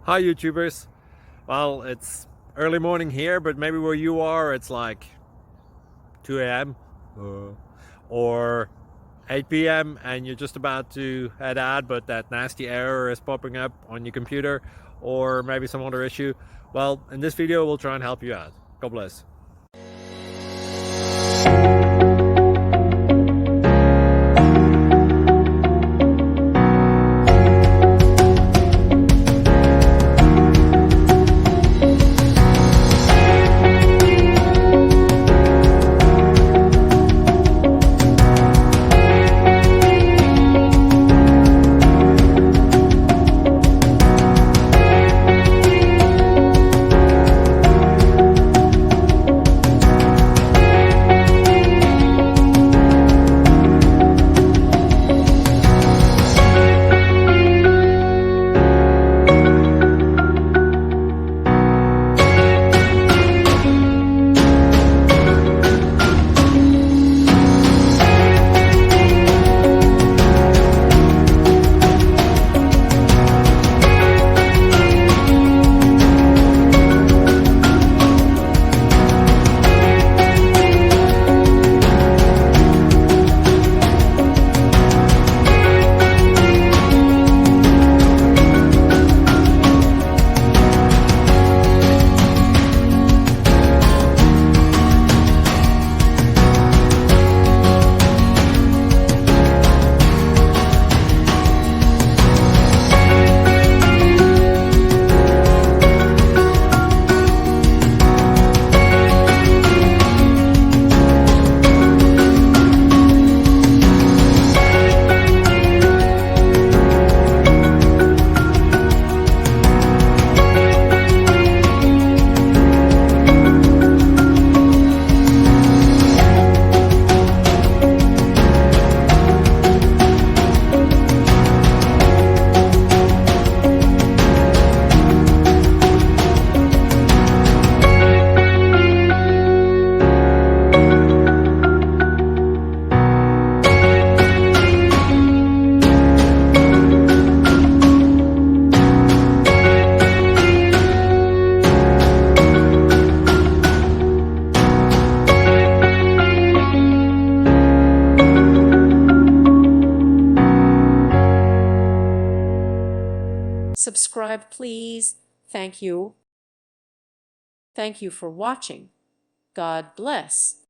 Hi YouTubers. Well, it's early morning here, but maybe where you are it's like 2 a.m. or 8 p.m. and you're just about to head out, but that nasty error is popping up on your computer, or maybe some other issue. Well, in this video we'll try and help you out. God bless. Subscribe, please. Thank you. Thank you for watching. God bless.